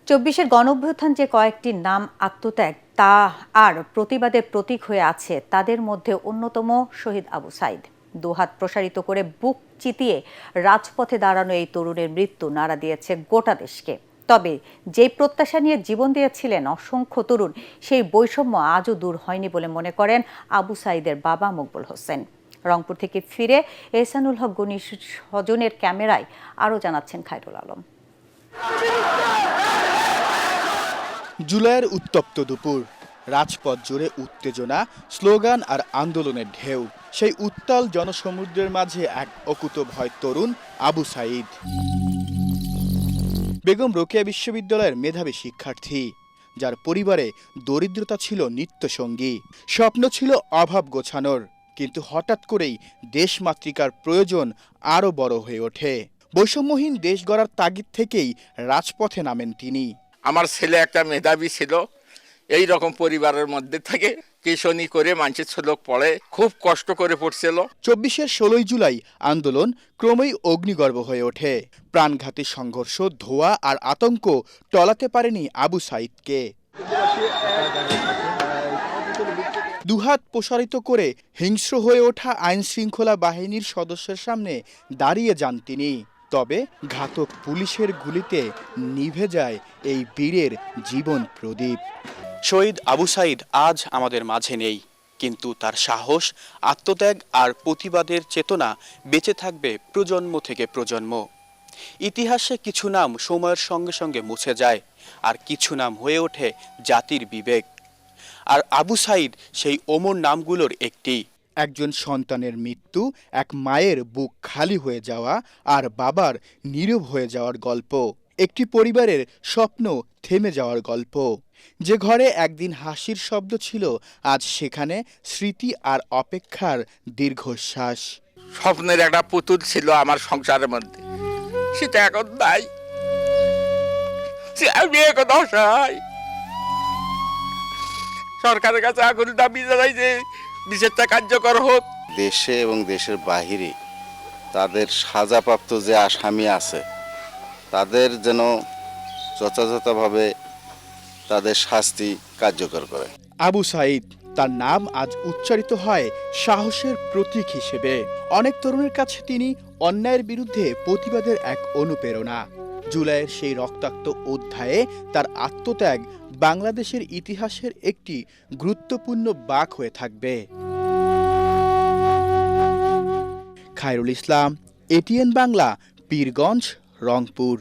চব্বিশের গণঅভ্যুত্থান যে কয়েকটি নাম আত্মত্যাগ তা আর প্রতিবাদের প্রতীক হয়ে আছে, তাদের মধ্যে অন্যতম শহীদ আবু সাইদ। দুহাত প্রসারিত করে বুক চিতিয়ে রাজপথে দাঁড়ানো এই তরুণের মৃত্যু নাড়া দিয়েছে গোটা দেশকে। তবে যেই প্রত্যাশা নিয়ে জীবন দিয়েছিলেন অসংখ্য তরুণ, সেই বৈষম্য আজও দূর হয়নি বলে মনে করেন আবু সাইদের বাবা মকবুল হোসেন। রংপুর থেকে ফিরে এহসানুল হক গনি স্বজনের ক্যামেরায় আরও জানাচ্ছেন খায়রুল আলম। জুলাইয়ের উত্তপ্ত দুপুর, রাজপথ জুড়ে উত্তেজনা, স্লোগান আর আন্দোলনের ঢেউ। সেই উত্তাল জনসমুদ্রের মাঝে এক অকুতোভয় তরুণ আবু সাইদ। বেগম রোকেয়া বিশ্ববিদ্যালয়ের মেধাবী শিক্ষার্থী, যার পরিবারে দরিদ্রতা ছিল নিত্যসঙ্গী। স্বপ্ন ছিল অভাব গোছানোর, কিন্তু হঠাৎ করেই দেশমাতৃকার প্রয়োজন আরও বড় হয়ে ওঠে। বৈষম্যহীন দেশ গড়ার তাগিদ থেকেই রাজপথে নামেন তিনি। আমার ছেলে একটা মেধাবী ছিল, এই রকম পরিবারের মধ্যে থেকে টিউশনি করে মানুষের ছেলেক পড়ে, খুব কষ্ট করে পড়ছিল। ২৪-এর ১৬ই জুলাই আন্দোলন ক্রমেই অগ্নিগর্ভ হয়ে ওঠে। প্রাণঘাতী সংঘর্ষ, ধোঁয়া আর আতঙ্ক টলাতে পারেনি আবু সাইদকে। দুহাত প্রসারিত করে হিংস্র হয়ে ওঠা আইন শৃঙ্খলা বাহিনীর সদস্যের সামনে দাঁড়িয়ে যান তিনি। তবে ঘাতক পুলিশের গুলিতে নিভে যায় এই বীরের জীবন প্রদীপ। শহীদ আবু সাইদ আজ আমাদের মাঝে নেই, কিন্তু তার সাহস, আত্মত্যাগ আর প্রতিবাদের চেতনা বেঁচে থাকবে প্রজন্ম থেকে প্রজন্ম। ইতিহাসে কিছু নাম সময়ের সঙ্গে সঙ্গে মুছে যায়, আর কিছু নাম হয়ে ওঠে জাতির বিবেক। আর আবু সাইদ সেই অমর নামগুলোর একটি। একজন সন্তানের মৃত্যু, এক মায়ের বুক খালি হয়ে যাওয়া আর বাবার নীরব হয়ে যাওয়ার গল্প। একটি পরিবারের স্বপ্ন থেমে যাওয়ার গল্প। যে ঘরে একদিন হাসির শব্দ ছিল, আজ সেখানে স্মৃতি আর অপেক্ষার দীর্ঘশ্বাস। স্বপ্নের একটা পুতুল ছিল আমার সংসারের মধ্যে, সেটা এখন নাই। আমি এখন অসহায়। সরকারের কাছে আগুন দাবি জানাই যে বিচারটা কার্যকর হোক। দেশে এবং দেশের বাহিরে তাদের সাজাপ্রাপ্ত যে আসামি আছে, তাদের যেন যথাযথভাবে তাদের শাস্তি কার্যকর করে। আবু সাইদ, তার নাম আজ উচ্চারিত হয় সাহসের প্রতীক হিসেবে। অনেক তরুণের কাছে তিনি অন্যায়ের বিরুদ্ধে প্রতিবাদের এক অনুপ্রেরণা। জুলাইয়ের সেই রক্তাক্ত অধ্যায়ে তার আত্মত্যাগ বাংলাদেশের ইতিহাসের একটি গুরুত্বপূর্ণ বাঁক হয়ে থাকবে। খায়রুল ইসলাম, এটিএন বাংলা, পীরগঞ্জ, রংপুর।